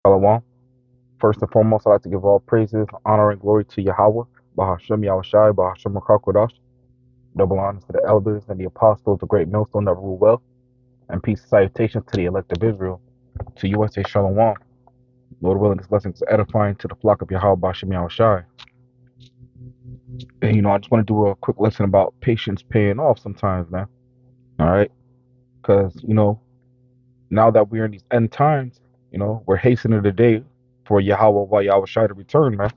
Shalom. First and foremost, I'd like to give all praises, honor, and glory to Yahweh, Bahashem Yahushai, Bahashem Rakakwadash. Double honors to the elders and the apostles, the great millstone that rule well, and peace and salutations to the elect of Israel. To you, I say Shalom. Lord willing, this blessing is edifying to the flock of Yahweh, Bahashem Yahushai. And, I just want to do a quick lesson about patience paying off sometimes, man. All right? Because, now that we're in these end times, we're hastening the day for Yahweh, Yahushai to return, man,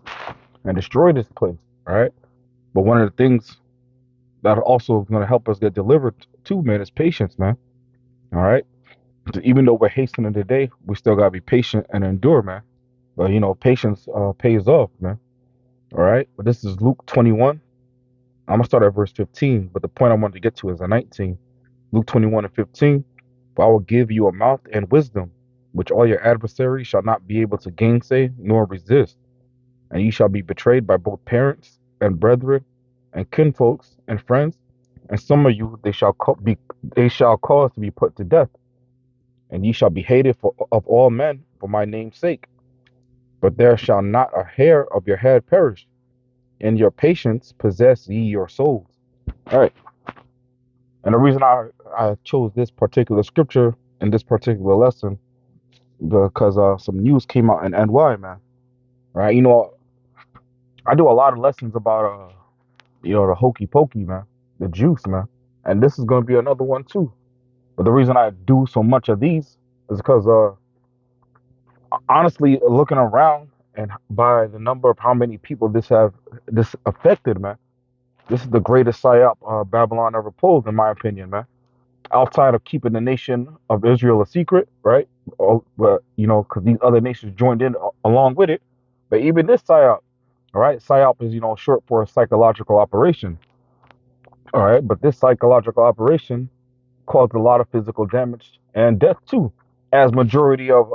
and destroy this place, all right? But one of the things that are also going to help us get delivered too, man, is patience, man. All right. So even though we're hastening the day, we still gotta be patient and endure, man. But patience pays off, man. All right. But this is Luke 21. I'm gonna start at verse 15, but the point I wanted to get to is at 19. Luke 21 and 15. For I will give you a mouth and wisdom, which all your adversaries shall not be able to gainsay nor resist, and ye shall be betrayed by both parents and brethren and kinfolks and friends, and some of you they shall cause to be put to death, and ye shall be hated of all men for my name's sake. But there shall not a hair of your head perish. In your patience possess ye your souls. All right. And the reason I chose this particular scripture in this particular lesson because some news came out in NY, man. Right? I do a lot of lessons about the hokey pokey, man, the juice, man. And this is gonna be another one too. But the reason I do so much of these is because honestly, looking around and by the number of how many people this affected, man, this is the greatest psyop Babylon ever pulled, in my opinion, man. Outside of keeping the nation of Israel a secret, right? But because these other nations joined in along with it. But even this psyop, all right, psyop is short for a psychological operation, all right. But this psychological operation caused a lot of physical damage and death too, as majority of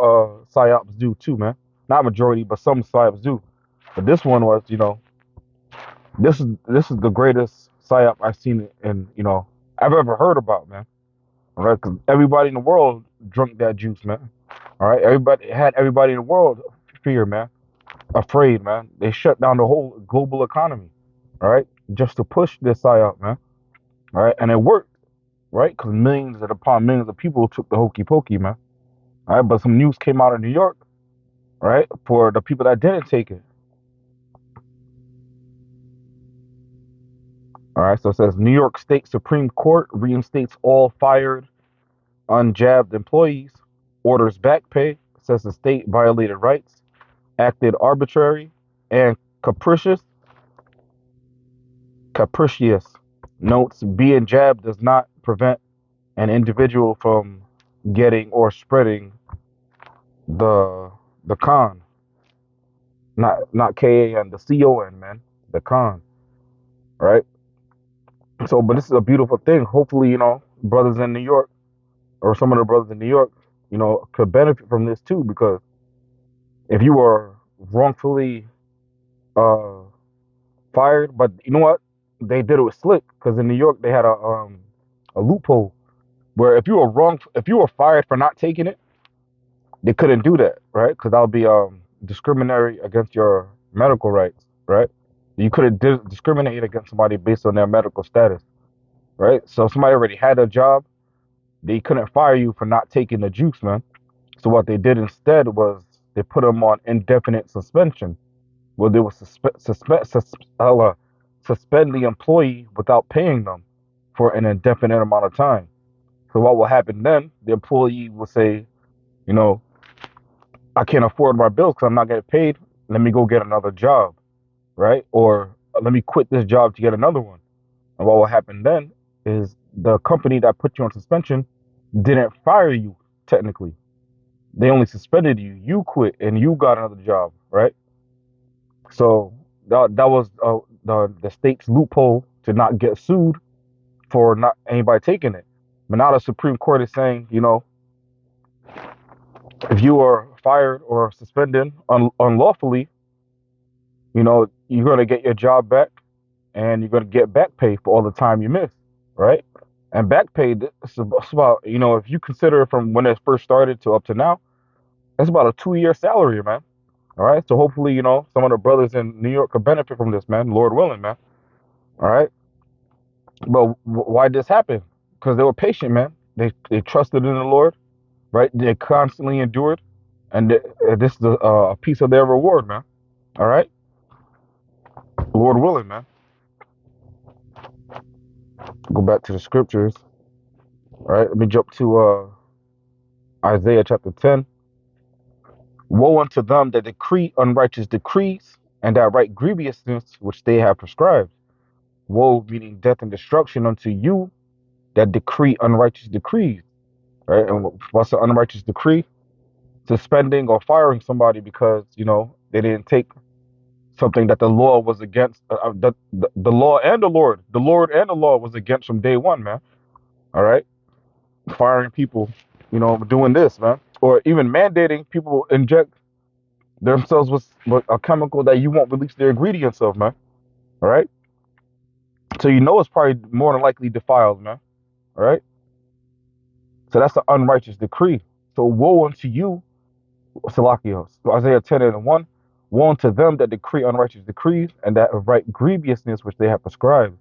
psyops do too, man. Not majority, but some psyops do. But this one was, this is the greatest psyop I've seen and I've ever heard about, man. All right, because everybody in the world drunk that juice, man. All right, everybody in the world fear, man, afraid, man. They shut down the whole global economy, all right, just to push this psyop, man. All right, and it worked, right? Because millions and upon millions of people took the hokey pokey, man. All right, but some news came out of New York, right? For the people that didn't take it. All right, so it says New York State Supreme Court reinstates all fired, unjabbed employees, orders back pay, says the state violated rights, acted arbitrary and capricious. Notes being jabbed does not prevent an individual from getting or spreading the con, not KAN, the CON, man, the con, right? So, but this is a beautiful thing. Hopefully, brothers in New York or some of the brothers in New York, could benefit from this too. Because if you were wrongfully uh, fired, but you know what? They did it with slick because in New York they had a loophole where if you were fired for not taking it, they couldn't do that, right? Because that would be discriminatory against your medical rights, right? You couldn't discriminate against somebody based on their medical status, right? So if somebody already had a job, they couldn't fire you for not taking the juice, man. So what they did instead was they put them on indefinite suspension, where they would suspend the employee without paying them for an indefinite amount of time. So what will happen then? The employee will say, you know, I can't afford my bills because I'm not getting paid. Let me go get another job, right? Or let me quit this job to get another one. And what will happen then is the company that put you on suspension didn't fire you technically. They only suspended you. You quit and you got another job, right? So that was the state's loophole to not get sued for not anybody taking it. But now the Supreme Court is saying, if you are fired or suspended unlawfully, you're going to get your job back and you're going to get back pay for all the time you missed, right? And back pay, it's about, if you consider from when it first started to up to now, That's about a 2 year salary, man. All right. So hopefully, some of the brothers in New York could benefit from this, man. Lord willing, man. All right. But why did this happen? Because they were patient, man. They trusted in the Lord, right? They constantly endured, and this is a piece of their reward, man. All right. Lord willing, man. Go back to the scriptures. All right. Let me jump to Isaiah chapter 10. Woe unto them that decree unrighteous decrees and that write grievousness which they have prescribed. Woe, meaning death and destruction unto you that decree unrighteous decrees. Right? And what's an unrighteous decree? Suspending or firing somebody because, they didn't take something that the law was against. The law and the Lord and the law was against from day one, man. All right? Firing people, doing this, man. Or even mandating people inject themselves with a chemical that you won't release the ingredients of, man. All right. So it's probably more than likely defiled, man. All right. So that's the unrighteous decree. So woe unto you, Salakios. Isaiah 10:1. Woe unto them that decree unrighteous decrees and that write grievousness which they have prescribed,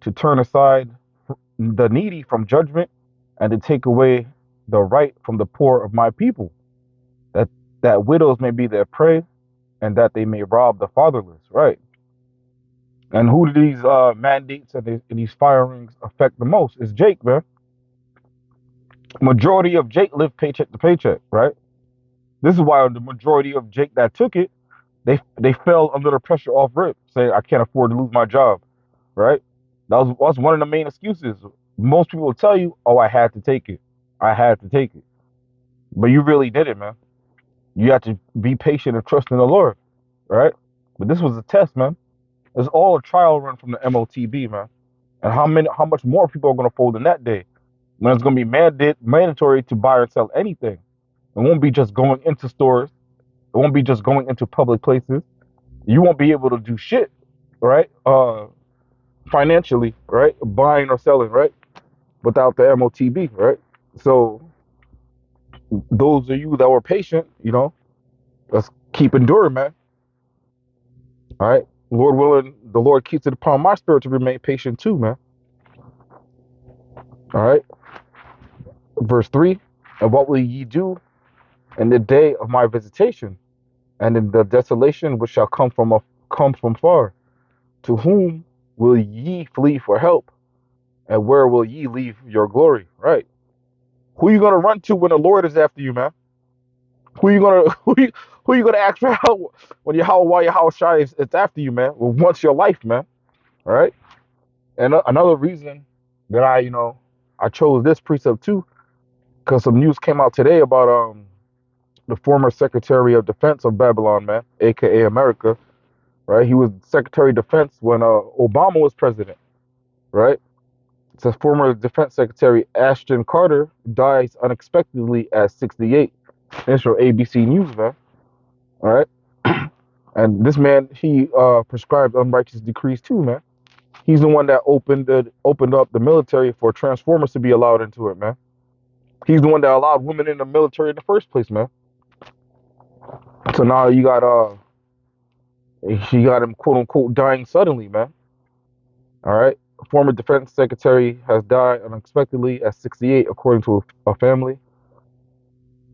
to turn aside the needy from judgment and to take away the right from the poor of my people, that widows may be their prey and that they may rob the fatherless. Right. And who do these mandates and these firings affect the most? It's Jake, man. Majority of Jake live paycheck to paycheck, right? This is why the majority of Jake that took it, they fell under the pressure off rip, saying I can't afford to lose my job, right? That was one of the main excuses. Most people will tell you, "Oh, I had to take it. I had to take it," but you really did it, man. You have to be patient and trust in the Lord, right? But this was a test, man. It's all a trial run from the MOTB, man. And how much more people are going to fold in that day when it's going to be mandatory to buy or sell anything? It won't be just going into stores. It won't be just going into public places. You won't be able to do shit, right? Financially, right? Buying or selling, right? Without the MOTB, right? So those of you that were patient, let's keep enduring, man. All right. Lord willing, the Lord keeps it upon my spirit to remain patient too, man. All right. Verse 3. And what will ye do in the day of my visitation, and in the desolation which shall come from far? To whom will ye flee for help, and where will ye leave your glory? Right? Who you gonna run to when the Lord is after you, man? Who you gonna who you gonna ask for help when your house shy is after you, man? Well, wants your life, man. All right. And another reason that I chose this precept too, because some news came out today about the former Secretary of Defense of Babylon, man, aka America, right? He was Secretary of Defense when Obama was president, right? So former Defense Secretary Ashton Carter dies unexpectedly at 68. That's from ABC News, man. All right, and this man he prescribed unrighteous decrees too, man. He's the one that opened up the military for Transformers to be allowed into it, man. He's the one that allowed women in the military in the first place, man. So now she got him quote unquote dying suddenly, man. All right. Former defense secretary has died unexpectedly at 68, according to a family.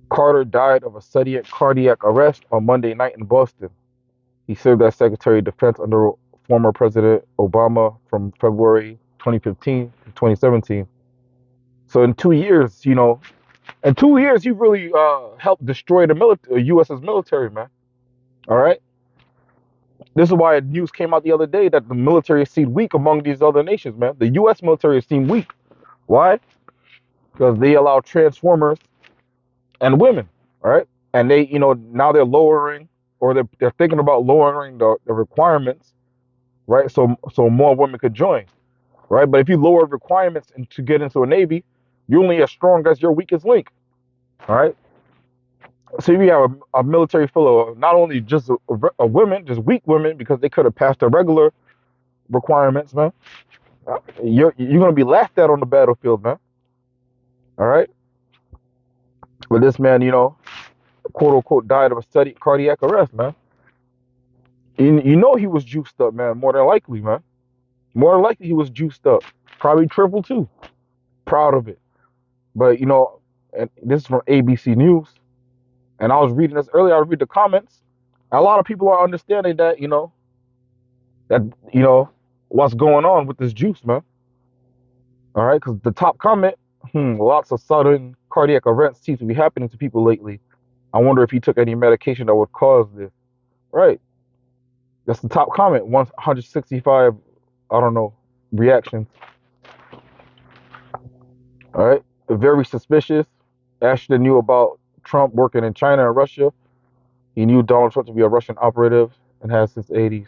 Carter died of a sudden cardiac arrest on Monday night in Boston. He served as Secretary of Defense under former President Obama from February 2015 to 2017. So in 2 years, he really helped destroy the U.S.'s military, man. All right. This is why news came out the other day that the military is seen weak among these other nations, man. The U.S. military is seen weak. Why? Because they allow transformers and women, all right? And they, now they're lowering, or they're thinking about lowering the requirements, right? So more women could join, right? But if you lower requirements to get into a navy, you're only as strong as your weakest link, all right? So if you have a military full of not only just a women, just weak women, because they could have passed the regular requirements, man. You're gonna be laughed at on the battlefield, man. All right. But this man, quote unquote died of a steady cardiac arrest, man. You know he was juiced up, man. More than likely, man. More than likely he was juiced up. Probably triple too. Proud of it. But and this is from ABC News. And I was reading this earlier. I read the comments. A lot of people are understanding that that you know what's going on with this juice, man. All right, because the top comment, lots of sudden cardiac events seem to be happening to people lately. I wonder if he took any medication that would cause this. Right, that's the top comment. 165, I don't know, reactions. All right, very suspicious. Ashton knew about Trump working in China and Russia. He knew Donald Trump to be a Russian operative and has since the 80s.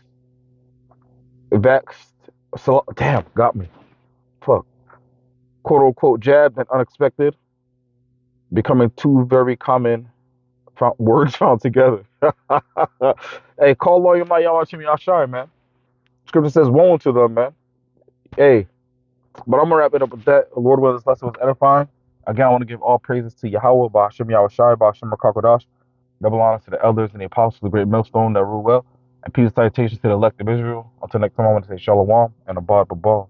Vaxxed, so, damn, got me. Fuck. Quote unquote jabbed and unexpected, becoming two very common words found together. Hey, call lawyer my Yawachimi Ashari, man. Scripture says woe to them, man. Hey, but I'm gonna wrap it up with that. Lord, whether this lesson was edifying. Again, I want to give all praises to Yahweh, Ba'ashem Yahweh Ba'ashem Rakakodash. Double honors to the elders and the apostles, the great millstone that rule well. And peace and salutations to the elect of Israel. Until next time, I want to say Shalom and Abad Babal.